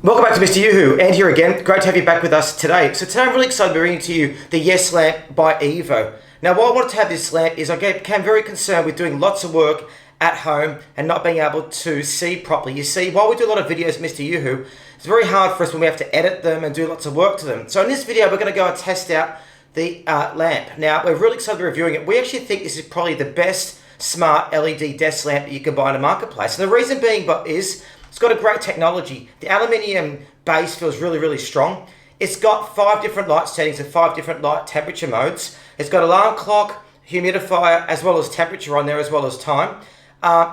Welcome back to MrYouWho, and here again. Great to have you back with us today. So today I'm really excited to bring to you the Yeslamp by Evo. Now why I wanted to have this lamp is I became very concerned with doing lots of work at home and not being able to see properly. You see, while we do a lot of videos MrYouWho, it's very hard for us when we have to edit them and do lots of work to them. So in this video we're going to go and test out the lamp. Now we're really excited to be reviewing it. We actually think this is probably the best smart LED desk lamp that you can buy in the marketplace. And the reason being is it's got a great technology. The aluminium base feels really, really strong. It's got 5 different light settings and 5 different light temperature modes. It's got alarm clock, humidifier, as well as temperature on there, as well as time.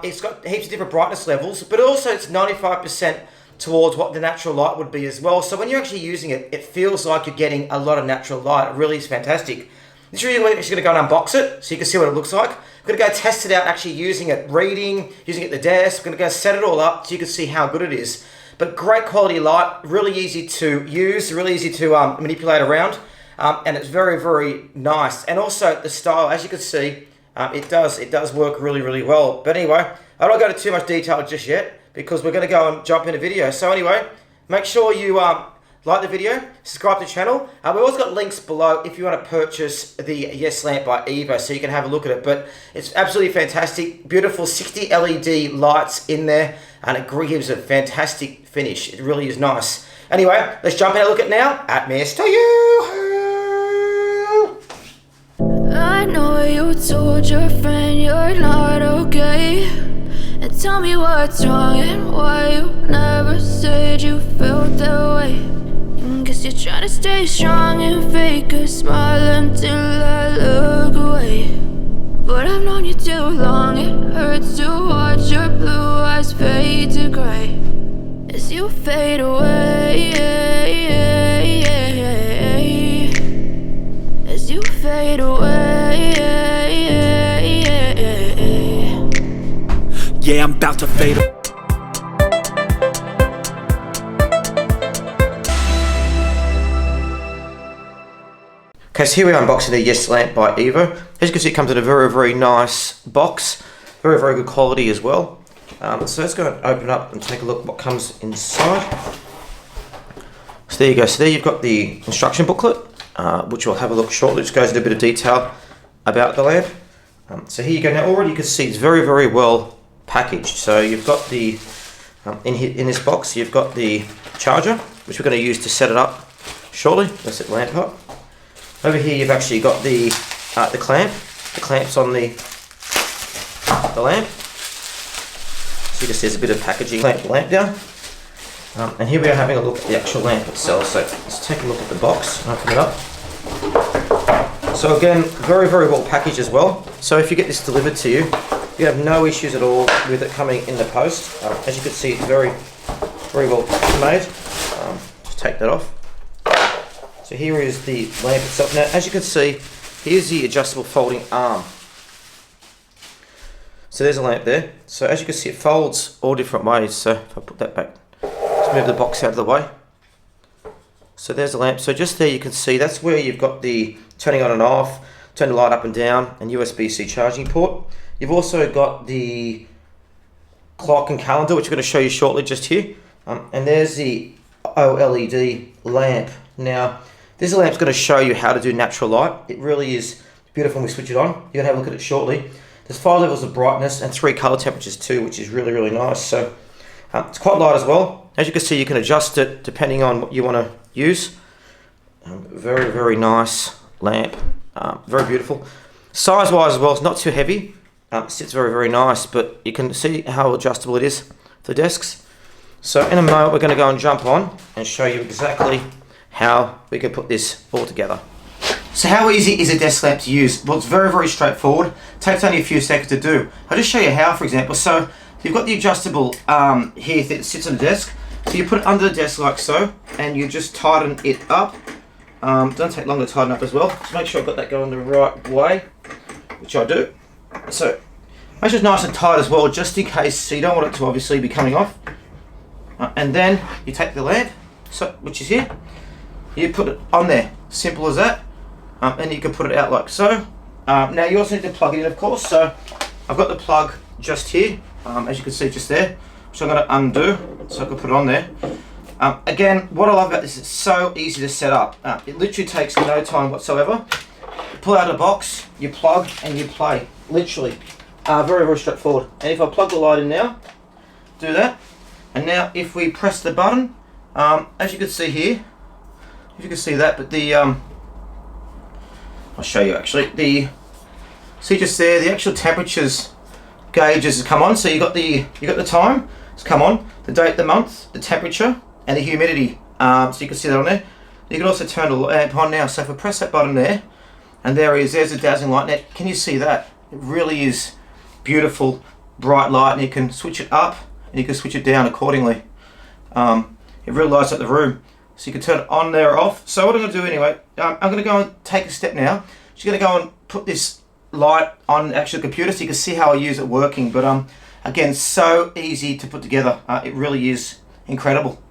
It's got heaps of different brightness levels, but also it's 95% towards what the natural light would be as well. So when you're actually using it, it feels like you're getting a lot of natural light. It really is fantastic. This video we're actually going to go and unbox it so you can see what it looks like. We're going to go test it out actually using it, reading, using it at the desk. We're going to go set it all up so you can see how good it is. But great quality light, really easy to use, really easy to manipulate around. And it's very, very nice. And also the style, as you can see, it does work really, really well. But anyway, I don't go into too much detail just yet because we're going to go and jump in a video. So anyway, make sure you like the video, subscribe to the channel. We've also got links below if you want to purchase the Yeslamp by Evo so you can have a look at it. But it's absolutely fantastic. Beautiful 60 LED lights in there and it gives a fantastic finish. It really is nice. Anyway, let's jump in and look at it now at MrYouWho. I know you told your friend you're not okay, and tell me what's wrong and why you never said you felt that way. Guess you're trying to stay strong and fake a smile until I look away. But I've known you too long, it hurts to watch your blue eyes fade to gray as you fade away, as you fade away. Yeah, I'm about to fade away. Okay, so here we are unboxing the Yeslamp by Evo. As you can see, it comes in a very, very nice box. Very, very good quality as well. So let's go and open up and take a look at what comes inside. So there you go. So there you've got the instruction booklet, which we'll have a look shortly. It just goes into a bit of detail about the lamp. So here you go. Now already you can see it's very, very well packaged. So you've got the, in this box, you've got the charger, which we're going to use to set it up shortly. Let's set the lamp up. Over here you've actually got the clamp. The clamp's on the lamp. So you can see there's a bit of packaging. Clamp the lamp down. And here we are having a look at the actual lamp itself. So let's take a look at the box. Open it up. So again, very, very well packaged as well. So if you get this delivered to you, you have no issues at all with it coming in the post. As you can see, it's very, very well made. Just take that off. So here is the lamp itself. Now, as you can see, here's the adjustable folding arm. So there's a lamp there. So as you can see, it folds all different ways. So if I put that back, just move the box out of the way. So there's the lamp. So just there you can see, that's where you've got the turning on and off, turn the light up and down, and USB-C charging port. You've also got the clock and calendar, which I'm going to show you shortly just here. And there's the OLED lamp. Now, this lamp's going to show you how to do natural light. It really is beautiful when we switch it on. You're going to have a look at it shortly. There's 5 levels of brightness and 3 color temperatures too, which is really, really nice. So it's quite light as well. As you can see, you can adjust it depending on what you want to use. Very, very nice lamp. Very beautiful. Size-wise as well, it's not too heavy. It sits very, very nice, but you can see how adjustable it is for desks. So in a moment, we're going to go and jump on and show you exactly how we can put this all together. So how easy is a desk lamp to use? Well, it's very, very straightforward. It takes only a few seconds to do. I'll just show you how, for example. So you've got the adjustable here that sits on the desk. So you put it under the desk like so, and you just tighten it up. Doesn't take long to tighten up as well. Just make sure I've got that going the right way, which I do. So make sure it's nice and tight as well, just in case, so you don't want it to obviously be coming off. And then you take the lamp, so which is here. You put it on there, simple as that, and you can put it out like so. Now you also need to plug it in, of course, so I've got the plug just here, as you can see just there, which I'm going to undo so I can put it on there. Again, what I love about this is it's so easy to set up. It literally takes no time whatsoever. You pull out of the box, you plug, and you play. Literally. Very, very straightforward. And if I plug the light in now, do that. And now if we press the button, as you can see here, if you can see that, but the, I'll show you actually, see just there, the actual temperatures gauges has come on. So you got the time, it's come on, the date, the month, the temperature, and the humidity. So you can see that on there. You can also turn the lamp on now. So if I press that button there, and there it is, there's a dazzling light. Now, can you see that? It really is beautiful, bright light, and you can switch it up, and you can switch it down accordingly. It really lights up the room. So you can turn it on there or off. So what I'm going to do anyway, I'm going to go and take a step now. Just going to go and put this light on the actual computer so you can see how I use it working. But again, so easy to put together. It really is incredible.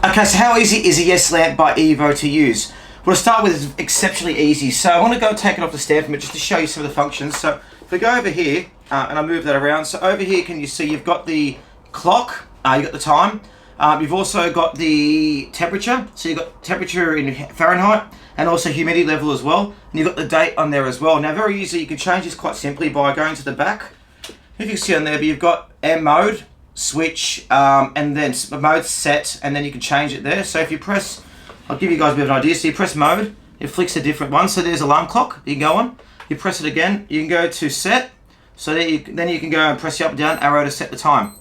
Okay, so how easy is a Yeslamp by Evo to use? Well, to start with, it's exceptionally easy. So I want to go and take it off the stand for a minute just to show you some of the functions. So if we go over here, and I move that around. So over here, can you see you've got the clock, you've got the time. You've also got the temperature. So you've got temperature in Fahrenheit and also humidity level as well. And you've got the date on there as well. Now, very easy, you can change this quite simply by going to the back. If you can see on there, but you've got M mode, switch, and then mode set, and then you can change it there. So if you press, I'll give you guys a bit of an idea. So you press mode, it flicks a different one. So there's alarm clock, you can go on. You press it again, you can go to set. So then you can go and press the up and down arrow to set the time.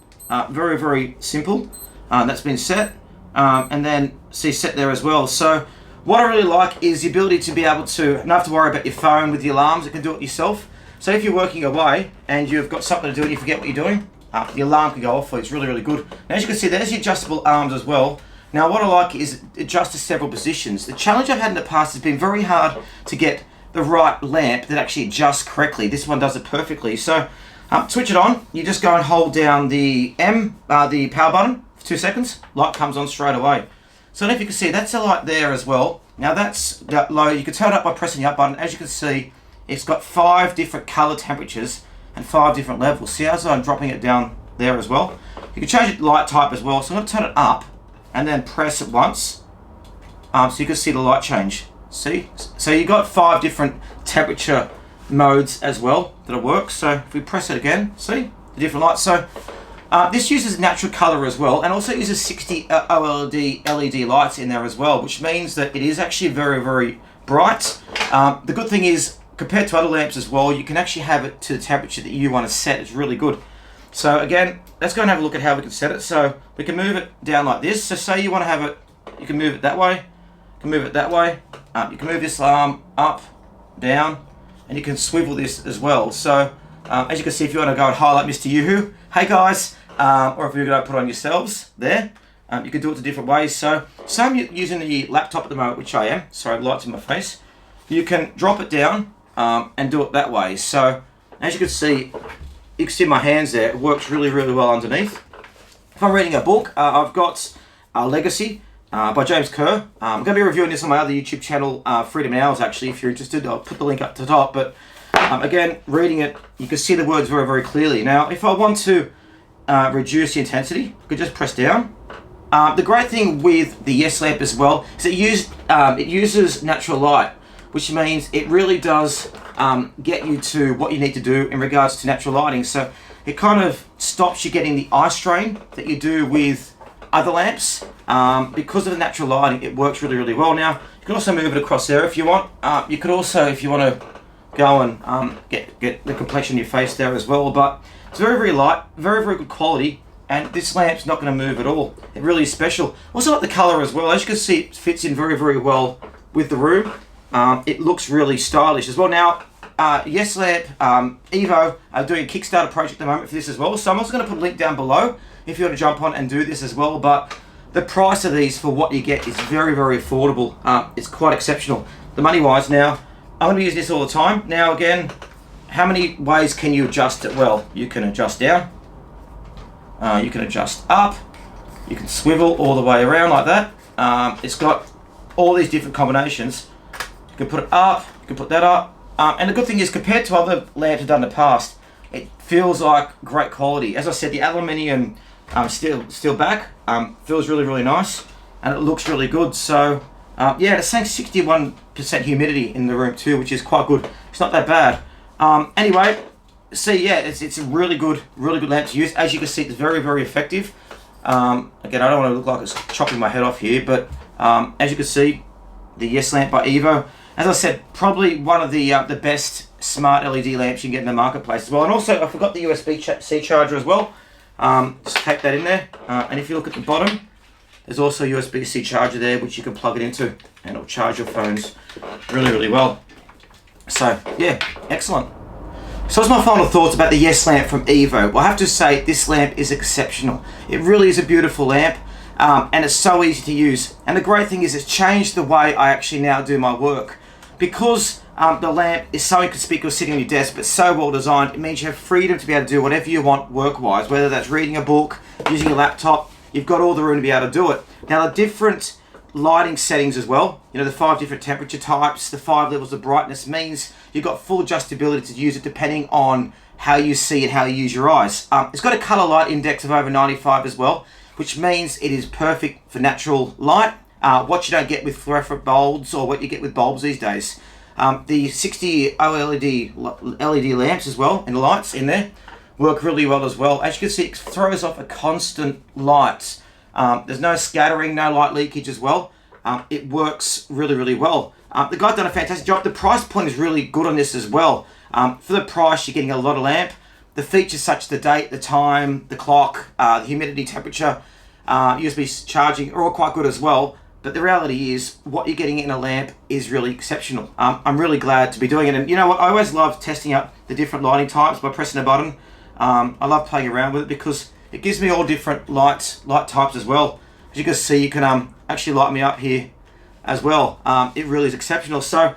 Very, very simple. That's been set. And then see set there as well. So what I really like is the ability to be able to not have to worry about your phone with the alarms. It can do it yourself. So if you're working away and you've got something to do and you forget what you're doing, the alarm can go off for you. It's really, really good. Now, as you can see, there's the adjustable arms as well. Now, what I like is it adjusts to several positions. The challenge I've had in the past has been very hard to get the right lamp that actually adjusts correctly. This one does it perfectly. So, switch it on. You just go and hold down the the power button for 2 seconds. Light comes on straight away. So, if you can see, that's the light there as well. Now, that's that low. You can turn it up by pressing the up button. As you can see, it's got 5 different color temperatures and 5 different levels. See, as I'm dropping it down there as well. You can change the light type as well. So I'm going to turn it up and then press it once. So you can see the light change. See? So you got 5 different temperature modes as well that work. So if we press it again, see the different lights. So this uses natural color as well, and also uses 60 OLED LED lights in there as well, which means that it is actually very, very bright. The good thing is, compared to other lamps as well, you can actually have it to the temperature that you want to set. It's really good. So again, let's go and have a look at how we can set it. So we can move it down like this. So say you want to have it, you can move it that way, you can move it that way. You can move this arm up, down, and you can swivel this as well. So as you can see, if you want to go and highlight MrYouWho, hey guys, or if you're going to put on yourselves there, you can do it the different ways. So say I'm using the laptop at the moment, which I am. Sorry, light's in my face. You can drop it down and do it that way. So as you can see my hands there. It works really, really well underneath. If I'm reading a book, I've got Legacy by James Kerr. I'm going to be reviewing this on my other YouTube channel, Freedom Hours, actually. If you're interested, I'll put the link up to the top. But again, reading it, you can see the words very, very clearly. Now, if I want to reduce the intensity, I could just press down. The great thing with the Yeslamp as well is it uses natural light, which means it really does get you to what you need to do in regards to natural lighting. So it kind of stops you getting the eye strain that you do with other lamps. Because of the natural lighting, it works really, really well. Now, you can also move it across there if you want. You could also, if you want to go and get the complexion of your face there as well. But it's very, very light, very, very good quality. And this lamp's not going to move at all. It really is special. Also like the color as well. As you can see, it fits in very, very well with the room. It looks really stylish as well. Now, Yeslamp Evo are doing a Kickstarter project at the moment for this as well. So I'm also going to put a link down below if you want to jump on and do this as well. But the price of these for what you get is very, very affordable. It's quite exceptional. The money wise now, I'm going to be using this all the time. Now again, how many ways can you adjust it? Well, you can adjust down. You can adjust up. You can swivel all the way around like that. It's got all these different combinations. You can put it up, you can put that up. And the good thing is, compared to other lamps I've done in the past, it feels like great quality. As I said, the aluminium steel back feels really, really nice, and it looks really good. So yeah, it's saying 61% humidity in the room too, which is quite good. It's not that bad. Anyway, see, yeah, it's a really good lamp to use. As you can see, it's very, very effective. Again, I don't want to look like it's chopping my head off here, but as you can see, the Yeslamp by Evo, as I said, probably one of the best smart LED lamps you can get in the marketplace as well. And also, I forgot the USB-C charger as well. Just tape that in there. And if you look at the bottom, there's also a USB-C charger there, which you can plug it into, and it'll charge your phones really, really well. So, yeah, excellent. So what's my final thoughts about the Yeslamp from Evo? Well, I have to say, this lamp is exceptional. It really is a beautiful lamp, and it's so easy to use. And the great thing is, it's changed the way I actually now do my work. Because the lamp is so inconspicuous sitting on your desk, but so well designed, it means you have freedom to be able to do whatever you want work-wise, whether that's reading a book, using a laptop. You've got all the room to be able to do it. Now, the different lighting settings as well, you know, the 5 different temperature types, the 5 levels of brightness, means you've got full adjustability to use it depending on how you see and how you use your eyes. It's got a color light index of over 95 as well, which means it is perfect for natural light. What you don't get with fluorescent bulbs, or what you get with bulbs these days. The 60 OLED LED lamps as well, and the lights in there, work really well as well. As you can see, it throws off a constant light. There's no scattering, no light leakage as well. It works really, really well. The guy's done a fantastic job. The price point is really good on this as well. For the price, you're getting a lot of lamp. The features such as the date, the time, the clock, the humidity, temperature, USB charging are all quite good as well. But the reality is, what you're getting in a lamp is really exceptional. I'm really glad to be doing it. And you know what? I always love testing out the different lighting types by pressing a button. I love playing around with it because it gives me all different light types as well. As you can see, you can actually light me up here as well. It really is exceptional. So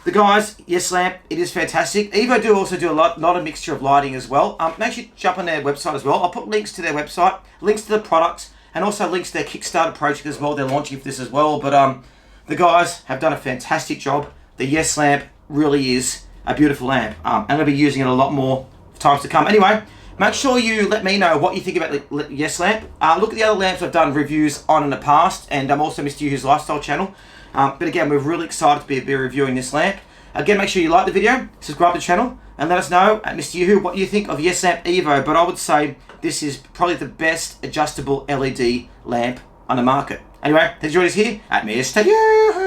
the guys, Yeslamp, it is fantastic. Evo do also do a lot of mixture of lighting as well. Make sure you jump on their website as well. I'll put links to their website, links to the products, and also links to their Kickstarter project as well. They're launching for this as well. But the guys have done a fantastic job. The Yeslamp really is a beautiful lamp. I'm going to be using it a lot more times to come. Anyway, make sure you let me know what you think about the Yeslamp. Look at the other lamps I've done reviews on in the past, and I'm also MrYouWho's Lifestyle channel. But again, we're really excited to be reviewing this lamp. Again, make sure you like the video, subscribe to the channel, and let us know at MrYouWho what you think of Yeslamp Evo. But I would say this is probably the best adjustable LED lamp on the market. Anyway, thanks for joining us here at MrYouWho.